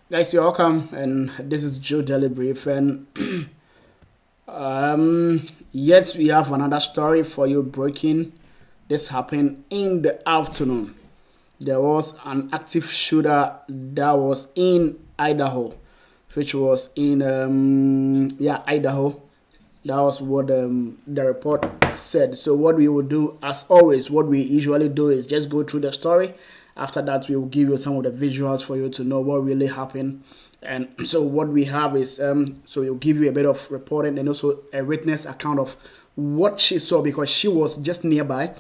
Guys, you're welcome, and this is Joe Daily Brief, and um, yet we have another story for you breaking. This happened in the afternoon. There was an active shooter that was in Idaho, which was in Idaho. That was what the report said. So what we will do, as always, what we usually do is just go through the story. After that, we will give you some of the visuals for you to know what really happened. And so what we have is, so we'll give you a bit of reporting and also a witness account of what she saw because she was just nearby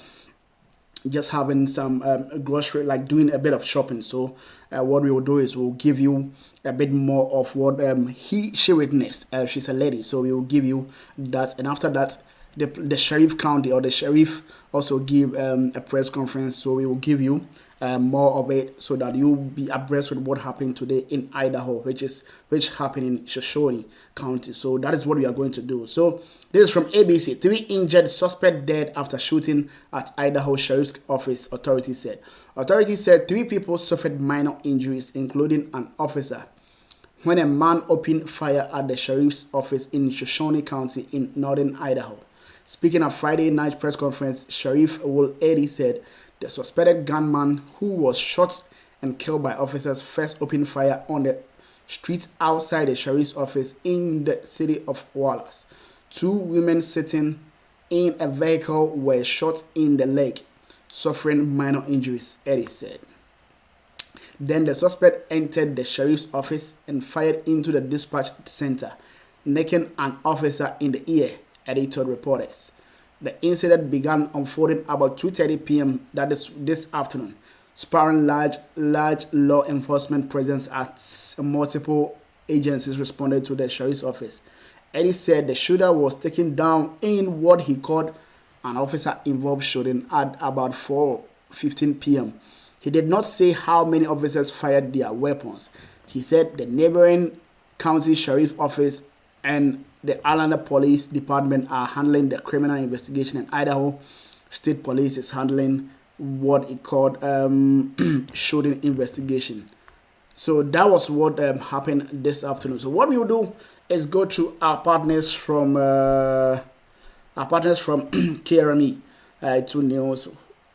just having some grocery, like doing a bit of shopping. So what we will do is we'll give you a bit more of what she witnessed. She's a lady, so we will give you that, and after that, the sheriff county or the sheriff also give a press conference. So we will give you more of it so that you'll be abreast with what happened today in Idaho, which happened in Shoshone County. So that is what we are going to do. So this is from ABC. 3 injured suspect dead after shooting at Idaho Sheriff's Office, authorities said. Authorities said 3 people suffered minor injuries, including an officer, when a man opened fire at the sheriff's office in Shoshone County in northern Idaho. Speaking at Friday night press conference, Sheriff Will Eddy said the suspected gunman who was shot and killed by officers first opened fire on the street outside the sheriff's office in the city of Wallace. 2 women sitting in a vehicle were shot in the leg, suffering minor injuries, Eddy said. Then the suspect entered the sheriff's office and fired into the dispatch center, necking an officer in the ear, Eddy told reporters. The incident began unfolding about 2:30 p.m. that is this afternoon, spurring large law enforcement presence as multiple agencies responded to the sheriff's office. Eddy said the shooter was taken down in what he called an officer-involved shooting at about 4:15 p.m. He did not say how many officers fired their weapons. He said the neighboring county sheriff office and the Islander Police Department are handling the criminal investigation, and Idaho State Police is handling what it called shooting investigation. So that was what happened this afternoon. So what we will do is go to our partners from KRME to news.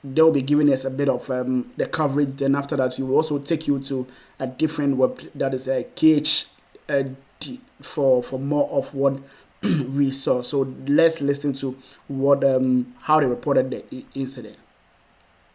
They'll be giving us a bit of the coverage. Then after that, we will also take you to a different web that is a for more of what we saw. So let's listen to what how they reported the incident.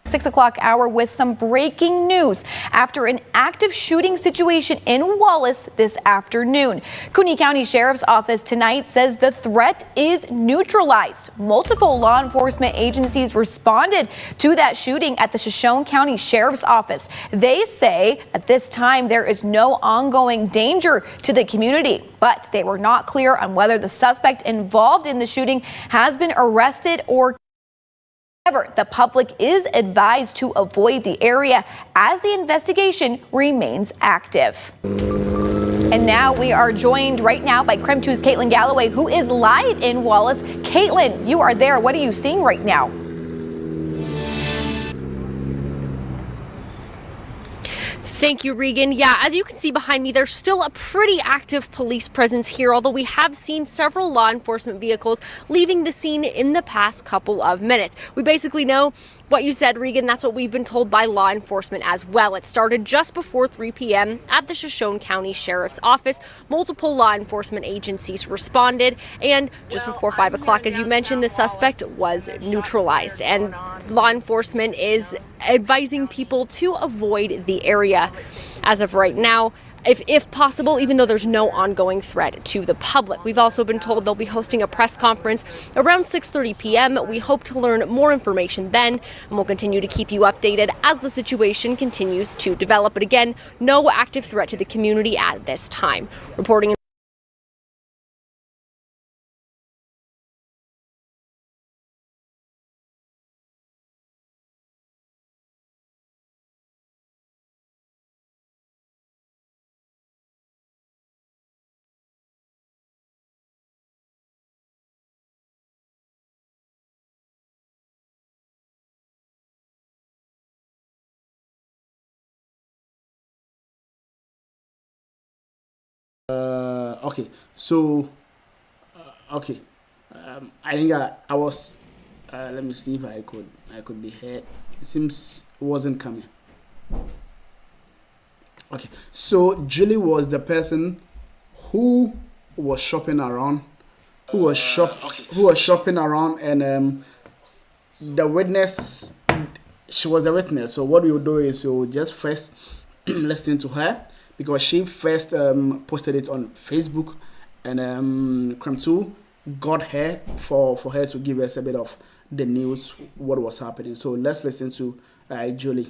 6 o'clock hour with some breaking news after an active shooting situation in Wallace this afternoon. Cooney County Sheriff's Office tonight says the threat is neutralized. Multiple law enforcement agencies responded to that shooting at the Shoshone County Sheriff's Office. They say at this time there is no ongoing danger to the community, but they were not clear on whether the suspect involved in the shooting has been arrested or. However, the public is advised to avoid the area as the investigation remains active. And now we are joined right now by KREM 2's Caitlin Galloway, who is live in Wallace. Caitlin, you are there. What are you seeing right now? Thank you, Regan. Yeah, as you can see behind me, there's still a pretty active police presence here, although we have seen several law enforcement vehicles leaving the scene in the past couple of minutes. We basically know what you said, Regan. That's what we've been told by law enforcement as well. It started just before 3 p.m. at the Shoshone County Sheriff's Office. Multiple law enforcement agencies responded, and just before 5 o'clock, as you mentioned, the suspect was neutralized, and law enforcement is advising people to avoid the area as of right now, if possible, even though there's no ongoing threat to the public. We've also been told they'll be hosting a press conference around 6:30 p.m. We hope to learn more information then, and we'll continue to keep you updated as the situation continues to develop. But again, no active threat to the community at this time. Reporting Okay, so okay, I think I was. Let me see if I could be heard. It seems it wasn't coming. Okay, so Julie was the person who was shopping around, who was shopping around, and the witness. She was the witness. So what we'll do is we'll just first listen to her because she first posted it on Facebook, and Crime 2 got her for her to give us a bit of the news, what was happening. So let's listen to Julie.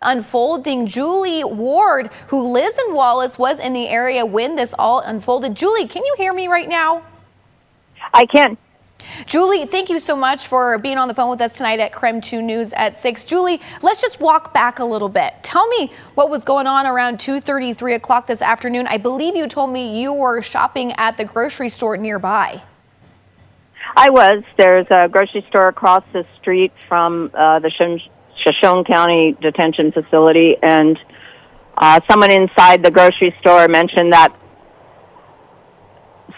Unfolding. Julie Ward, who lives in Wallace, was in the area when this all unfolded. Julie, can you hear me right now? I can. Julie, thank you so much for being on the phone with us tonight at Crime 2 News at 6. Julie, let's just walk back a little bit. Tell me what was going on around 2:30, 3 o'clock this afternoon. I believe you told me you were shopping at the grocery store nearby. I was. There's a grocery store across the street from the Shoshone County Detention Facility, and someone inside the grocery store mentioned that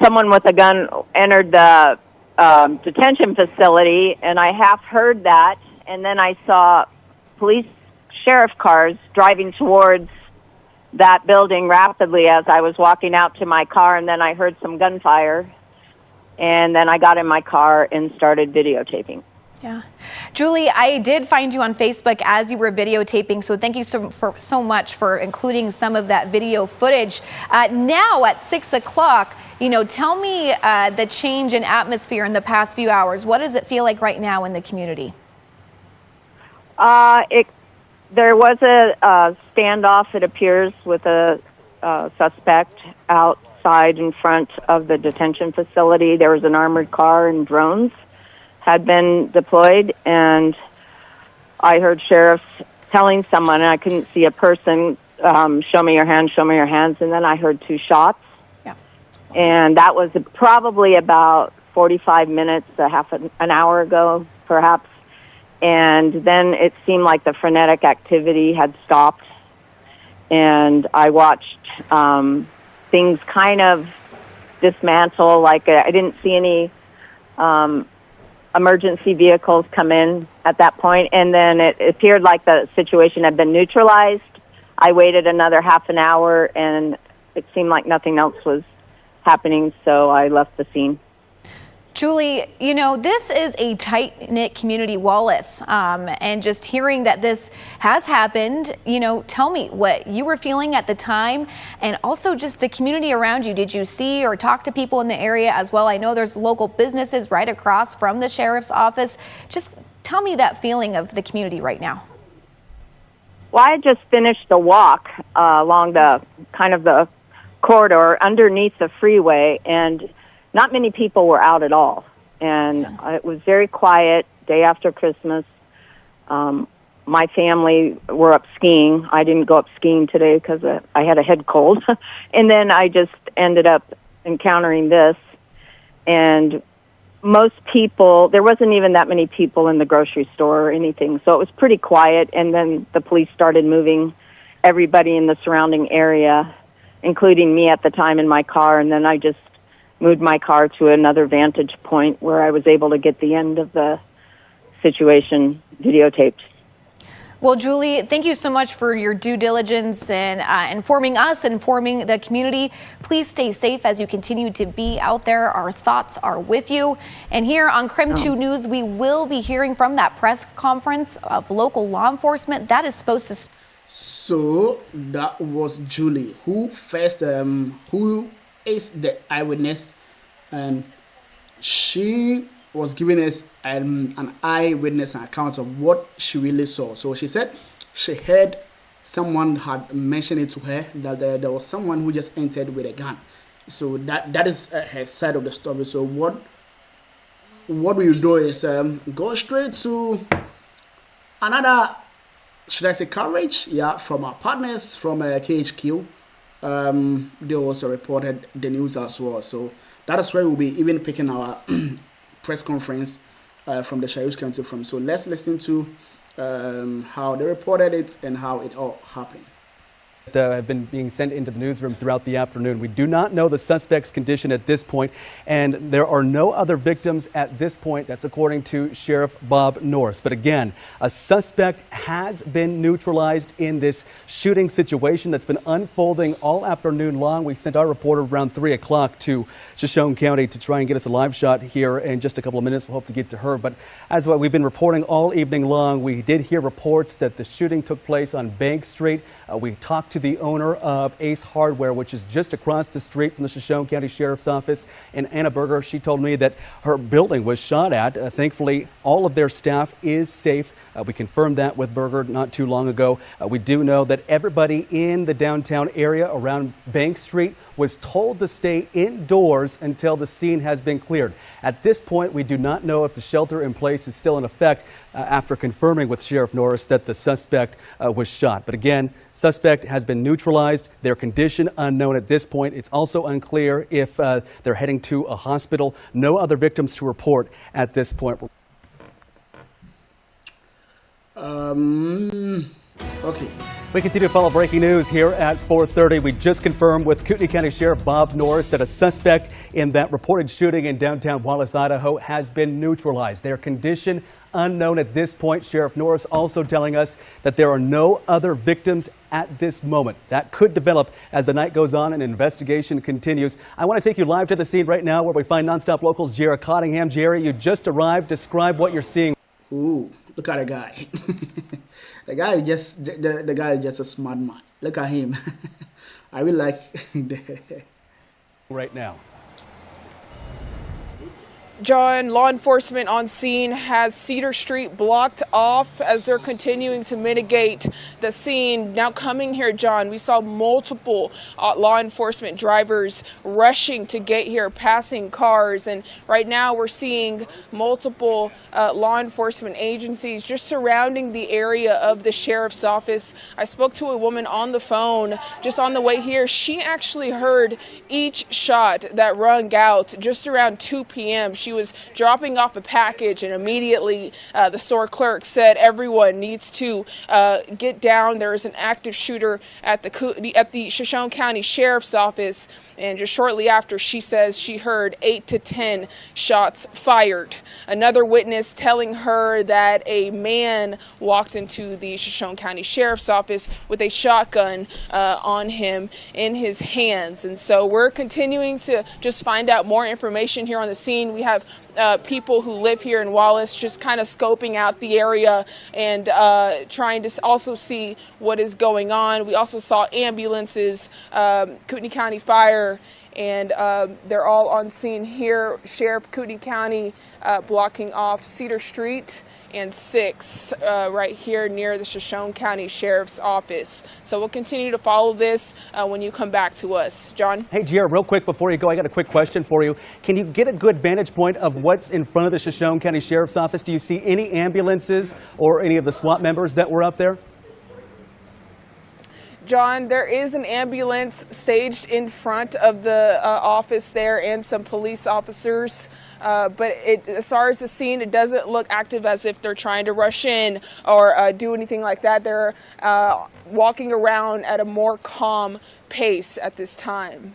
someone with a gun entered the detention facility, and I half heard that, and then I saw sheriff cars driving towards that building rapidly as I was walking out to my car, and then I heard some gunfire, and then I got in my car and started videotaping. Yeah. Julie, I did find you on Facebook as you were videotaping, so thank you so much for including some of that video footage. Now at 6 o'clock, tell me the change in atmosphere in the past few hours. What does it feel like right now in the community? There was a standoff, it appears, with a suspect outside in front of the detention facility. There was an armored car and drones had been deployed, and I heard sheriffs telling someone, and I couldn't see a person, show me your hands, and then I heard 2 shots. Yeah. And that was probably about 45 minutes, an hour ago, perhaps. And then it seemed like the frenetic activity had stopped, and I watched things kind of dismantle. Like I didn't see any emergency vehicles come in at that point, and then it appeared like the situation had been neutralized. I waited another half an hour, and it seemed like nothing else was happening, so I left the scene. Julie, this is a tight-knit community, Wallace, and just hearing that this has happened, tell me what you were feeling at the time, and also just the community around you. Did you see or talk to people in the area as well? I know there's local businesses right across from the sheriff's office. Just tell me that feeling of the community right now. Well, I just finished the walk along the kind of the corridor underneath the freeway, and not many people were out at all, and it was very quiet. Day after Christmas, my family were up skiing. I didn't go up skiing today because I had a head cold, and then I just ended up encountering this. And most people, there wasn't even that many people in the grocery store or anything, so it was pretty quiet. And then the police started moving everybody in the surrounding area, including me at the time in my car, and then I just moved my car to another vantage point where I was able to get the end of the situation videotaped. Well, Julie, thank you so much for your due diligence and informing us, informing the community. Please stay safe as you continue to be out there. Our thoughts are with you. And here on Crime 2 News, we will be hearing from that press conference of local law enforcement that is supposed to. So that was Julie, who first, who is the eyewitness, and she was giving us an eyewitness account of what she really saw. So she said she heard someone had mentioned it to her that there was someone who just entered with a gun. So that is her side of the story. So what we do is go straight to another, should I say, coverage? Yeah, from our partners from KHQ. They also reported the news as well. So that is where we'll be even picking our press conference from the Sheriff's County from. So let's listen to how they reported it and how it all happened. have been being sent into the newsroom throughout the afternoon. We do not know the suspect's condition at this point, and there are no other victims at this point. That's according to Sheriff Bob Norris. But again, a suspect has been neutralized in this shooting situation that's been unfolding all afternoon long. We sent our reporter around 3 o'clock to Shoshone County to try and get us a live shot here in just a couple of minutes. We'll hope to get to her. But as we've been reporting all evening long, we did hear reports that the shooting took place on Bank Street. We talked to the owner of Ace Hardware, which is just across the street from the Shoshone County Sheriff's Office, and Anna Berger. She told me that her building was shot at. Thankfully, all of their staff is safe. We confirmed that with Berger not too long ago. We do know that everybody in the downtown area around Bank Street was told to stay indoors until the scene has been cleared. At this point, we do not know if the shelter in place is still in effect after confirming with Sheriff Norris that the suspect was shot. But again, suspect has been neutralized. Their condition unknown at this point. It's also unclear if they're heading to a hospital. No other victims to report at this point. Okay. We continue to follow breaking news here at 4:30. We just confirmed with Kootenai County Sheriff Bob Norris that a suspect in that reported shooting in downtown Wallace, Idaho has been neutralized. Their condition unknown at this point. Sheriff Norris also telling us that there are no other victims at this moment. That could develop as the night goes on and investigation continues. I want to take you live to the scene right now where we find Nonstop Locals Jerry Cottingham. Jerry, you just arrived. Describe what you're seeing. Ooh, look at the guy. the guy is just a smart man. Look at him. I really like right now. John, law enforcement on scene has Cedar Street blocked off as they're continuing to mitigate the scene. Now coming here, John, we saw multiple law enforcement drivers rushing to get here, passing cars. And right now we're seeing multiple law enforcement agencies just surrounding the area of the sheriff's office. I spoke to a woman on the phone just on the way here. She actually heard each shot that rung out just around 2 p.m. She was dropping off a package, and immediately the store clerk said everyone needs to get down. There is an active shooter at the Shoshone County Sheriff's Office. And just shortly after, she says she heard 8 to 10 shots fired. Another witness telling her that a man walked into the Shoshone County Sheriff's Office with a shotgun on him in his hands. And so we're continuing to just find out more information here on the scene. We have people who live here in Wallace just kind of scoping out the area and trying to also see what is going on. We also saw ambulances, Kootenai County Fire, and they're all on scene here. Sheriff Kootenai County blocking off Cedar Street and 6th right here near the Shoshone County Sheriff's Office. So we'll continue to follow this when you come back to us. John? Hey, Jared, real quick before you go, I got a quick question for you. Can you get a good vantage point of what's in front of the Shoshone County Sheriff's Office? Do you see any ambulances or any of the SWAT members that were up there? John, there is an ambulance staged in front of the office there and some police officers. But as far as the scene, it doesn't look active as if they're trying to rush in or do anything like that. They're walking around at a more calm pace at this time.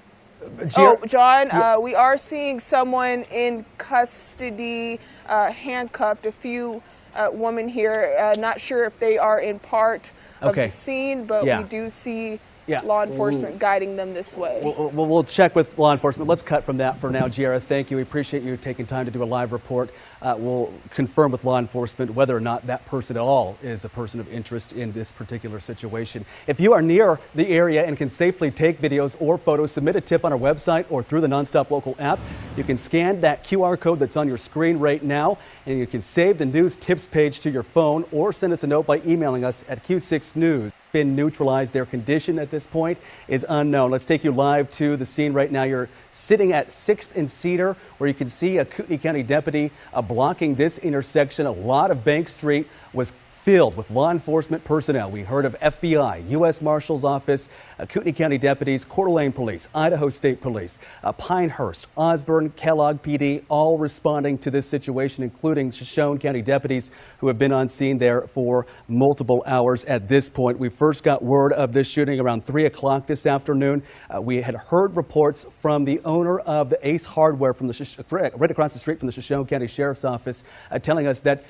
John, we are seeing someone in custody, handcuffed, a few women here. Not sure if they are in part of the scene, but we do see law enforcement guiding them this way. We'll check with law enforcement. Let's cut from that for now, Giara. Thank you. We appreciate you taking time to do a live report. We'll confirm with law enforcement whether or not that person at all is a person of interest in this particular situation. If you are near the area and can safely take videos or photos, submit a tip on our website or through the Nonstop Local app. You can scan that QR code that's on your screen right now, and you can save the news tips page to your phone or send us a note by emailing us at Q6News. Been neutralized. Their condition at this point is unknown. Let's take you live to the scene right now. You're sitting at 6th and Cedar, where you can see a Kootenai County deputy blocking this intersection. A lot of Bank Street was filled with law enforcement personnel. We heard of FBI, U.S. Marshal's Office, Kootenai County deputies, Coeur d'Alene Police, Idaho State Police, Pinehurst, Osborne, Kellogg PD, all responding to this situation, including Shoshone County deputies who have been on scene there for multiple hours at this point. We first got word of this shooting around 3 o'clock this afternoon. We had heard reports from the owner of the Ace Hardware from right across the street from the Shoshone County Sheriff's Office, telling us that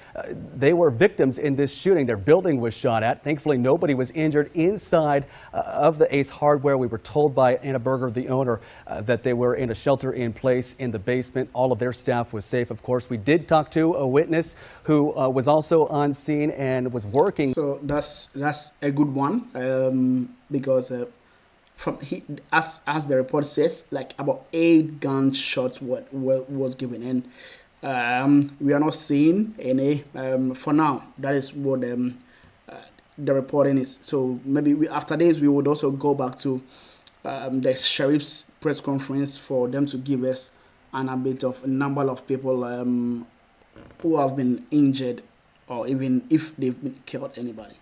they were victims in this shooting. Their building was shot at. Thankfully, nobody was injured inside of the Ace Hardware. We were told by Anna Berger, the owner, that they were in a shelter in place in the basement. All of their staff was safe, of course. We did talk to a witness who was also on scene and was working. So that's a good one, because as the report says, like about 8 gunshots was given in. We are not seeing any for now. That is what the reporting is. So maybe after this we would also go back to the sheriff's press conference for them to give us an update of a number of people who have been injured, or even if they've been killed anybody.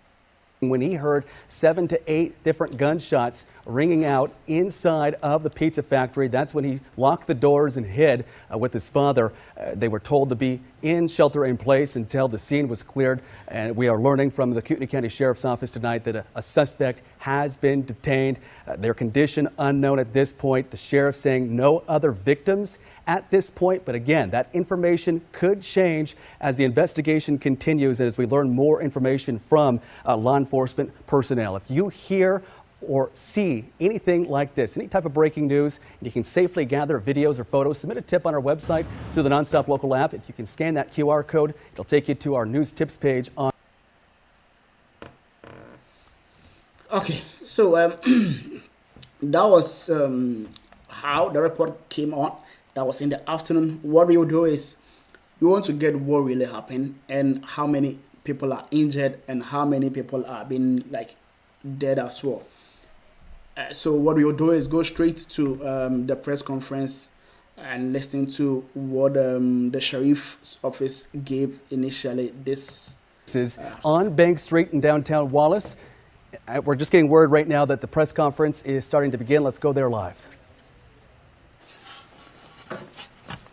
When he heard 7 to 8 different gunshots ringing out inside of the pizza factory, that's when he locked the doors and hid with his father. They were told to be in shelter in place until the scene was cleared. And we are learning from the Kootenai County Sheriff's Office tonight that a suspect has been detained. Their condition unknown at this point. The sheriff saying no other victims at this point. But again, that information could change as the investigation continues and as we learn more information from law enforcement personnel. If you hear or see anything like this, any type of breaking news, and you can safely gather videos or photos, submit a tip on our website through the Nonstop Local app. If you can scan that QR code, it'll take you to our news tips page on. Okay, so that was how the report came on. That was in the afternoon. What we will do is we want to get what really happened and how many people are injured and how many people are being dead as well. So what we will do is go straight to the press conference and listen to what the sheriff's office gave initially. This is on Bank Street in downtown Wallace. We're just getting word right now that the press conference is starting to begin. Let's go there live.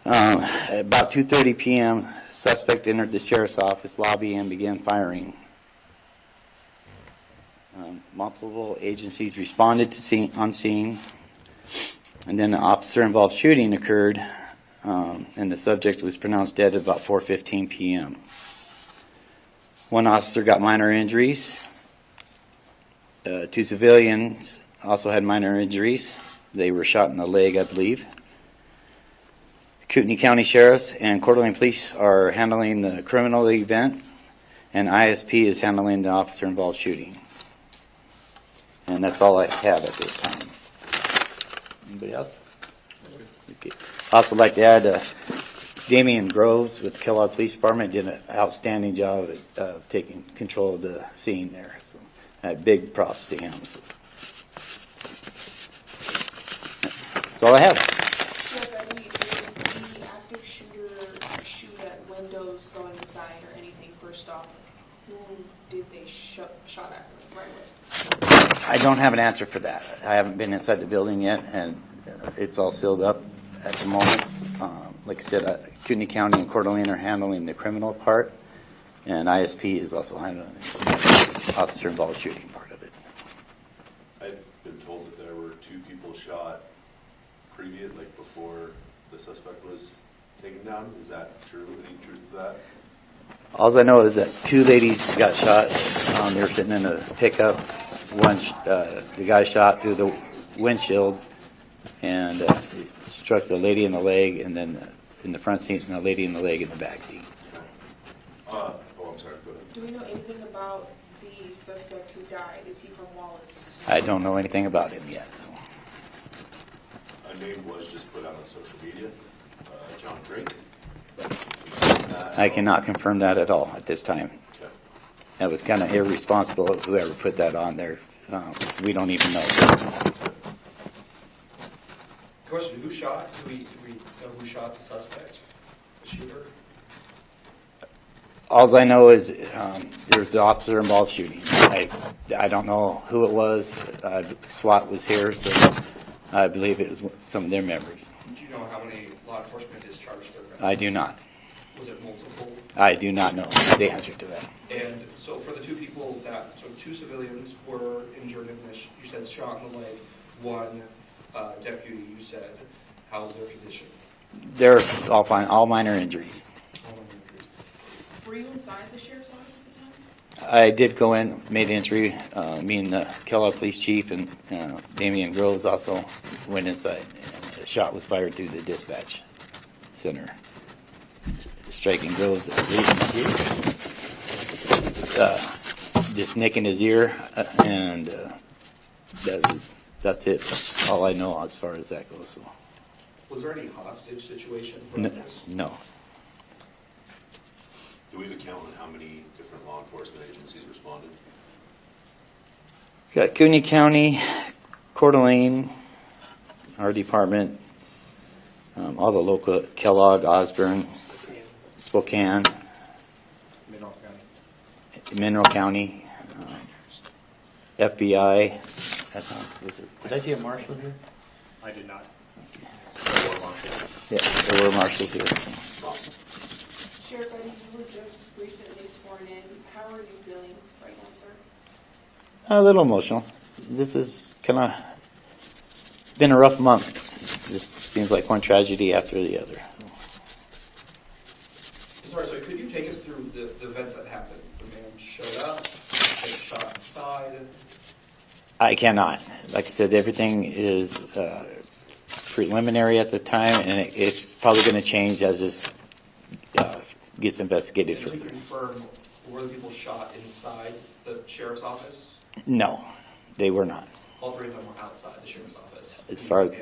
About 2:30 p.m., suspect entered the sheriff's office lobby and began firing. Multiple agencies responded to on scene, and then an officer-involved shooting occurred, and the subject was pronounced dead at about 4:15 p.m. One officer got minor injuries. 2 civilians also had minor injuries. They were shot in the leg, I believe. Kootenai County Sheriffs and Coeur d'Alene Police are handling the criminal event, and ISP is handling the officer-involved shooting. And that's all I have at this time. Anybody else? Okay. I'd also like to add Damian Groves with the Kellogg Police Department did an outstanding job of taking control of the scene there. So, big props to him. So. That's all I have. Shoot at windows going inside or anything? First off, who did they shot at right away? I don't have an answer for that. I haven't been inside the building yet, and it's all sealed up at the moment. Like I said, Kootenai County and Coeur d'Alene are handling the criminal part, and ISP is also handling the officer-involved shooting part of it. I've been told that there were 2 people shot before the suspect was taken down. Is that true? Any truth to that? All I know is that 2 ladies got shot. They were sitting in a pickup. The guy shot through the windshield and it struck the lady in the leg, and then in the front seat, and the lady in the leg in the back seat. I'm sorry. Go ahead. Do we know anything about the suspect who died? Is he from Wallace? I don't know anything about him yet. A name was just put out on social media. John Drake. I cannot confirm that at all at this time. Okay. That was kind of irresponsible of whoever put that on there. So we don't even know. Question, who shot? Do we know who shot the suspect? The shooter? All I know is there's the officer involved shooting. I don't know who it was. SWAT was here, so I believe it was some of their members. Do you know how many law enforcement discharged their veterans? I do not. Was it multiple? I do not know the answer to that. And so for the two people so 2 civilians were injured in this, you said shot in the leg, 1 deputy, you said, how's their condition? They're all fine, all minor injuries. Were you inside the sheriff's office at the time? I did go in, made entry. Me and the Kellogg Police Chief and Damian Groves also went inside. And a shot was fired through the dispatch center, striking Groves, I believe, in the ear. Just nicking his ear, and that's it. That's all I know as far as that goes. So. Was there any hostage situation? No. Do we have a count on how many different law enforcement agencies responded? Got Cooney County, Coeur d'Alene, our department, all the local, Kellogg, Osborne, Spokane, Mineral County, FBI. Did I see a marshal here? I did not. Yeah, there were marshals here. Sheriff Eddie, you were just recently sworn in. How are you feeling right now, sir? A little emotional. This is kind of been a rough month. This seems like one tragedy after the other. Sorry, so could you take us through the events that happened? The man showed up, was shot inside. I cannot. Like I said, everything is preliminary at the time, and it's probably going to change as this gets investigated Can you further. confirm, were the people shot inside the sheriff's office? No, they were not. All 3 of them were outside the sheriff's office. As far as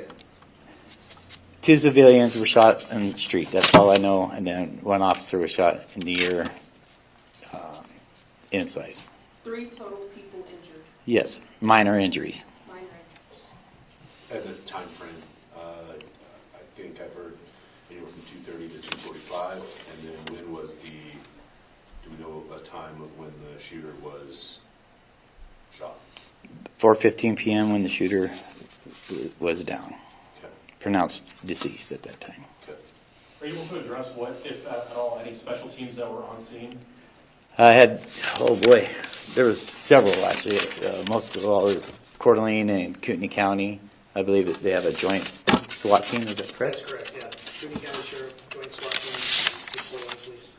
2 civilians were shot in the street. That's all I know. And then 1 officer was shot in the ear inside. 3 total people injured. Yes, minor injuries. Minor injuries. And the time frame, I think I've heard anywhere from 2:30 to 2:45. And then when was do we know a time of when the shooter was shot? 4:15 p.m. when the shooter was down. Okay. Pronounced deceased at that time. Okay. Are you able to address what, if at all, any special teams that were on scene? I had, oh boy, there was several actually. Most of all is Coeur d'Alene and Kootenai County. I believe that they have a joint SWAT team, is that correct? That's correct, yeah. Kootenai County Sheriff, Joint SWAT Team, Portland Police.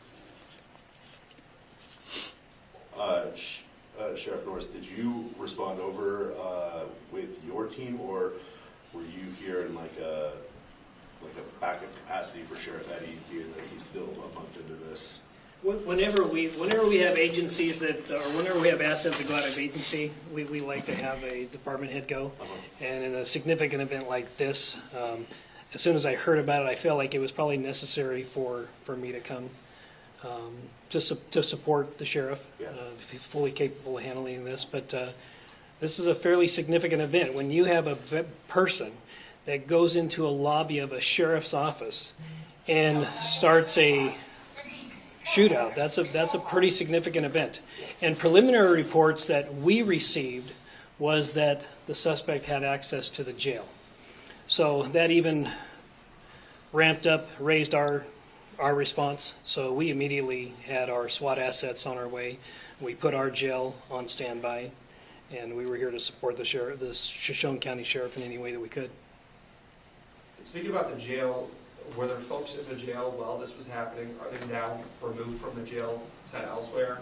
Sheriff Norris, did you respond over with your team, or were you here in like a backup capacity for Sheriff Eddie, being that he's still a month into this? Whenever we have agencies that, or whenever we have assets that go out of agency, we like to have a department head go. And in a significant event like this, as soon as I heard about it, I felt like it was probably necessary for me to come to support the sheriff. Yeah. He's fully capable of handling this, but this is a fairly significant event. When you have a person that goes into a lobby of a sheriff's office and starts a shootout, that's a pretty significant event. And preliminary reports that we received was that the suspect had access to the jail. So that even ramped up, raised our response. So we immediately had our SWAT assets on our way. We put our jail on standby, and we were here to support the sheriff, the Shoshone County Sheriff, in any way that we could. Speaking about the jail, were there folks in the jail while this was happening? Are they now removed from the jail, sent elsewhere?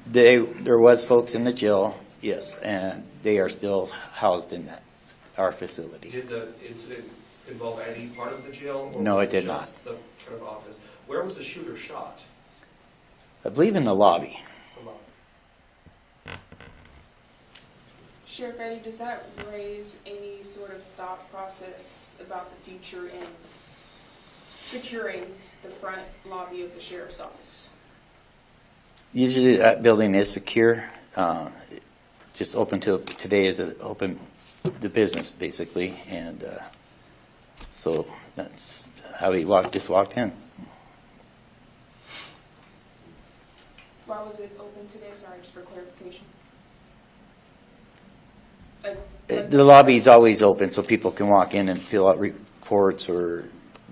There was folks in the jail, yes, and they are still housed in our facility. Did the incident involve any part of the jail? Or No, was it did just the kind of office? Where was the shooter shot? I believe in the lobby. Sheriff Eddie, does that raise any sort of thought process about the future in securing the front lobby of the sheriff's office? Usually that building is secure. Just open till today is open to business basically, and so that's how he just walked in. Why was it open today? Sorry, just for clarification. The lobby is always open so people can walk in and fill out reports or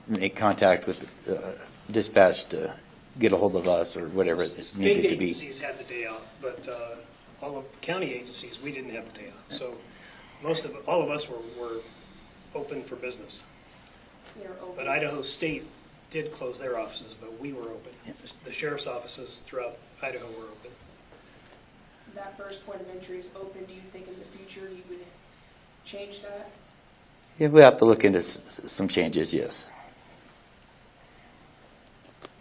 make contact with dispatch to get a hold of us or whatever it's needed to be. State agencies had the day off, but all of county agencies, we didn't have the day off. So all of us were open for business. But Idaho State did close their offices, but we were open. Yep. The sheriff's offices throughout Idaho were open. That first point of entry is open. Do you think in the future you would change that? Yeah, we'll have to look into some changes, yes.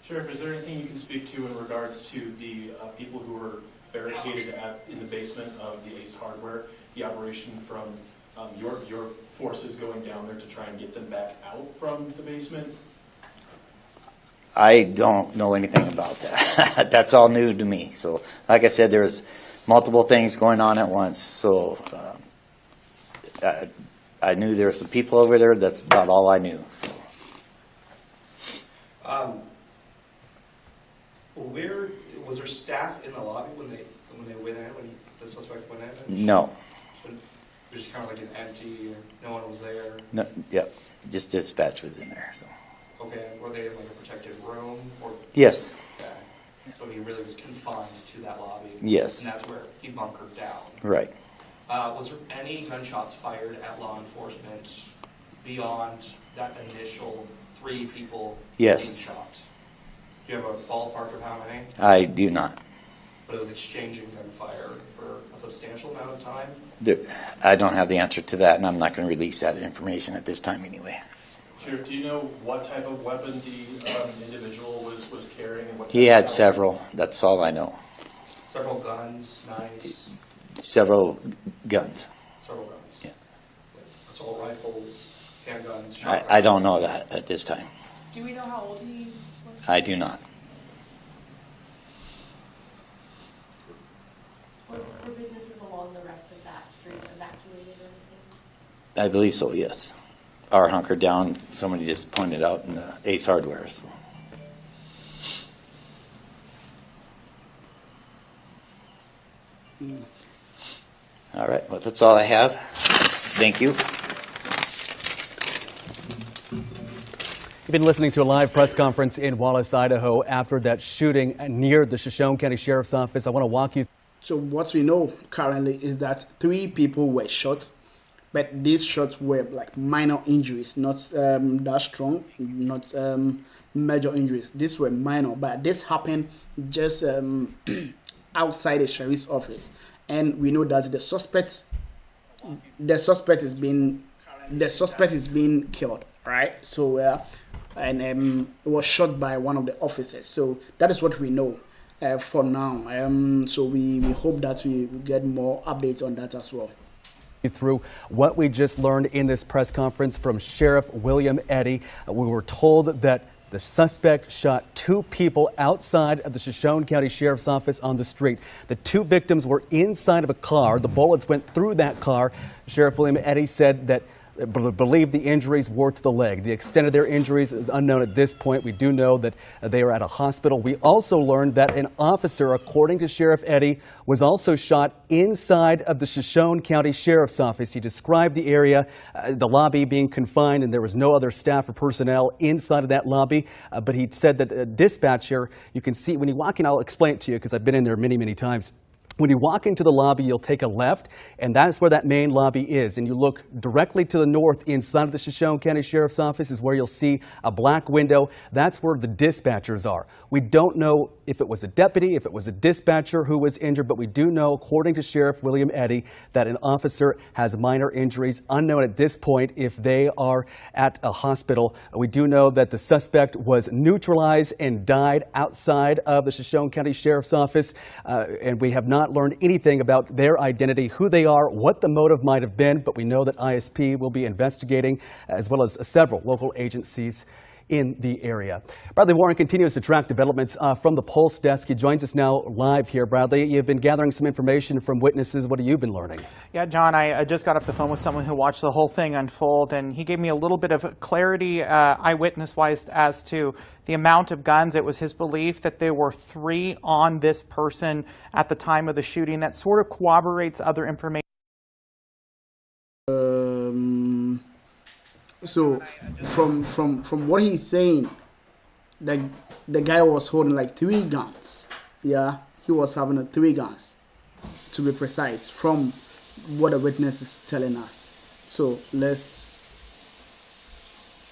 Sheriff, is there anything you can speak to in regards to the people who were barricaded in the basement of the Ace Hardware, the operation from your forces going down there to try and get them back out from the basement? I don't know anything about that. That's all new to me. So, like I said, there's multiple things going on at once. So, I knew there were some people over there. That's about all I knew. So. Where was there staff in the lobby when they went in? When the suspect went in? No. So it was just kind of like an empty. No one was there. No. Yep. Just dispatch was in there. So. Okay. Were they in like a protected room? Or? Yes. Okay. So he really was confined to that lobby. Yes. And that's where he bunkered down. Right. Was there any gunshots fired at law enforcement beyond that initial 3 people Yes. being shot? Do you have a ballpark of how many? I do not. But it was exchanging gunfire for a substantial amount of time? I don't have the answer to that, and I'm not going to release that information at this time anyway. Sheriff, do you know what type of weapon the individual was carrying? And what He had several. That's all I know. Several guns, knives? Several guns. Several guns? Yeah. Assault rifles, handguns? I don't know that at this time. Do we know how old he was? I do not. Were businesses along the rest of that street evacuated or anything? I believe so, yes. Our hunkered down, somebody just pointed out in the Ace Hardware. So. All right, well, that's all I have. Thank you. You've been listening to a live press conference in Wallace, Idaho after that shooting near the Shoshone County Sheriff's Office. I want to walk you. So what we know currently is that 3 people were shot, but these shots were like minor injuries, not that strong, not major injuries. These were minor, but this happened just outside the sheriff's office, and we know that the suspect is being killed, right? So and it was shot by one of the officers. So that is what we know for now. So we hope that we get more updates on that as well. Through what we just learned in this press conference from Sheriff William Eddy, we were told that the suspect shot 2 people outside of the Shoshone County Sheriff's Office on the street. The 2 victims were inside of a car. The bullets went through that car. Sheriff William Eddy said that believe the injuries were to the leg. The extent of their injuries is unknown at this point. We do know that they are at a hospital. We also learned that an officer, according to Sheriff Eddy, was also shot inside of the Shoshone County Sheriff's Office. He described the area, the lobby being confined, and there was no other staff or personnel inside of that lobby. But he said that a dispatcher, you can see when you walk in, I'll explain it to you because I've been in there many, many times. When you walk into the lobby, you'll take a left, and that's where that main lobby is. And you look directly to the north inside of the Shoshone County Sheriff's Office is where you'll see a black window. That's where the dispatchers are. We don't know if it was a deputy, if it was a dispatcher who was injured, but we do know, according to Sheriff William Eddy, that an officer has minor injuries. Unknown at this point if they are at a hospital. We do know that the suspect was neutralized and died outside of the Shoshone County Sheriff's Office, and we have not learned anything about their identity, who they are, what the motive might have been, but we know that ISP will be investigating, as well as several local agencies in the area. Bradley Warren continues to track developments from the Pulse desk. He joins us now live here. Bradley, you've been gathering some information from witnesses. What have you been learning? Yeah, John, I just got off the phone with someone who watched the whole thing unfold, and he gave me a little bit of clarity eyewitness-wise as to the amount of guns. It was his belief that there were 3 on this person at the time of the shooting. That sort of corroborates other information. So from what he's saying, the guy was holding like 3 guns. Yeah, he was having 3 guns, to be precise, from what the witness is telling us. So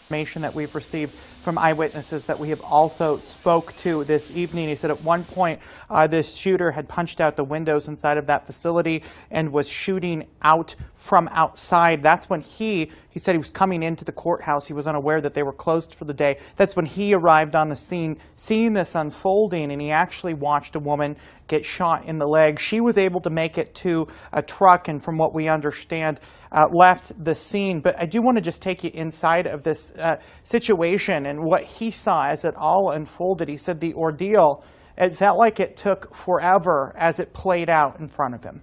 information that we've received from eyewitnesses that we have also spoke to this evening. He said at one point this shooter had punched out the windows inside of that facility and was shooting out from outside. That's when he said he was coming into the courthouse. He was unaware that they were closed for the day. That's when he arrived on the scene, seeing this unfolding, and he actually watched a woman get shot in the leg. She was able to make it to a truck, and from what we understand, left the scene. But I do want to just take you inside of this situation and what he saw as it all unfolded. He said the ordeal, it felt like it took forever as it played out in front of him.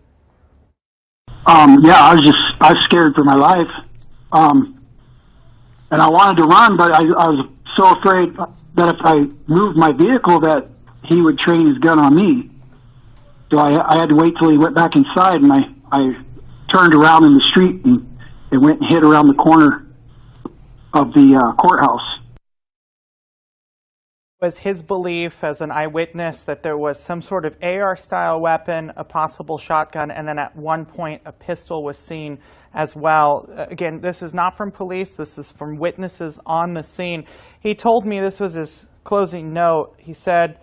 Yeah, I was scared for my life. And I wanted to run, but I was so afraid that if I moved my vehicle that he would train his gun on me. So I had to wait till he went back inside, and I turned around in the street and it went and hit around the corner of the courthouse. Was his belief as an eyewitness that there was some sort of AR-style weapon, a possible shotgun, and then at one point a pistol was seen as well. Again, this is not from police. This is from witnesses on the scene. He told me, this was his closing note, he said,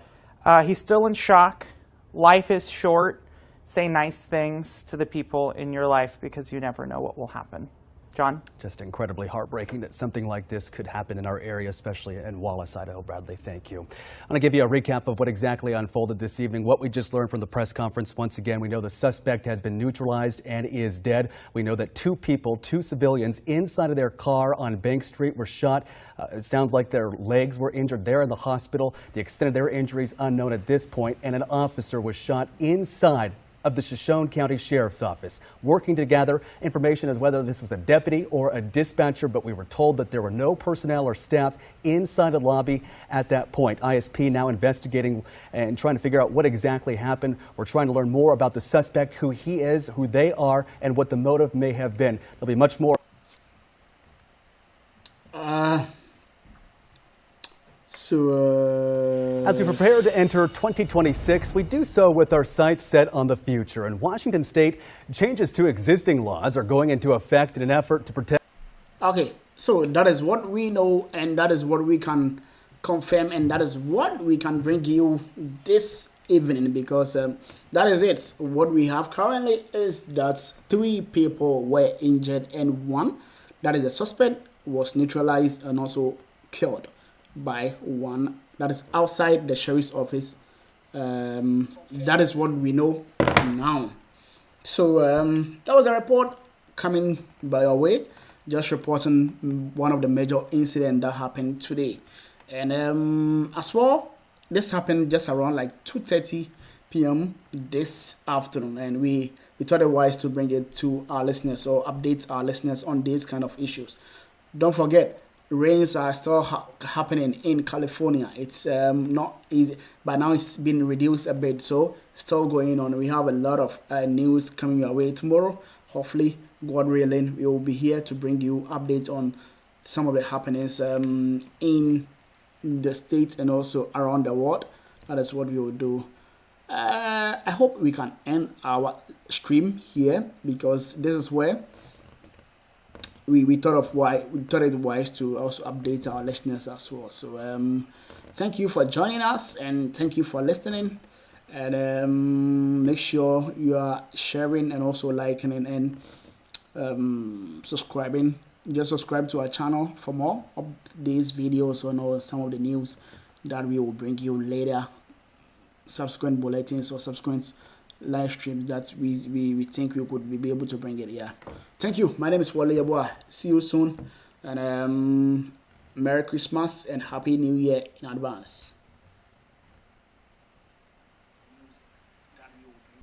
he's still in shock. Life is short. Say nice things to the people in your life because you never know what will happen. John? Just incredibly heartbreaking that something like this could happen in our area, especially in Wallace, Idaho. Bradley, thank you. I'm going to give you a recap of what exactly unfolded this evening, what we just learned from the press conference. Once again, we know the suspect has been neutralized and is dead. We know that 2 people, 2 civilians inside of their car on Bank Street were shot. It sounds like their legs were injured. They're in the hospital. The extent of their injuries unknown at this point, and an officer was shot inside of the Shoshone County Sheriff's Office, working to gather information as whether this was a deputy or a dispatcher, but we were told that there were no personnel or staff inside the lobby at that point. ISP now investigating and trying to figure out what exactly happened. We're trying to learn more about the suspect, who he is, who they are, and what the motive may have been. There'll be much more. As we prepare to enter 2026, we do so with our sights set on the future. In Washington State, changes to existing laws are going into effect in an effort to protect. Okay, so that is what we know, and that is what we can confirm, and that is what we can bring you this evening, because that is it. What we have currently is that 3 people were injured and 1, that is the suspect, was neutralized and also killed by 1 that is outside the sheriff's office. That is what we know now. So that was a report coming by our way, just reporting one of the major incidents that happened today. And as well, this happened just around like 2:30 p.m. this afternoon, and we thought it wise to bring it to our listeners or update our listeners on these kind of issues. Don't forget, rains are still happening in California. It's not easy, but now it's been reduced a bit, so still going on. We have a lot of news coming your way tomorrow. Hopefully, God willing, we will be here to bring you updates on some of the happenings in the States and also around the world. That is what we will do. I hope we can end our stream here, because this is where we thought it wise to also update our listeners as well. So thank you for joining us, and thank you for listening, and make sure you are sharing and also liking and subscribing. Just subscribe to our channel for more of these videos on some of the news that we will bring you later, subsequent bulletins or subsequent live streams that we think we could be able to bring it. Yeah, thank you. My name is Wallace. See you soon, and Merry Christmas and Happy New Year in advance.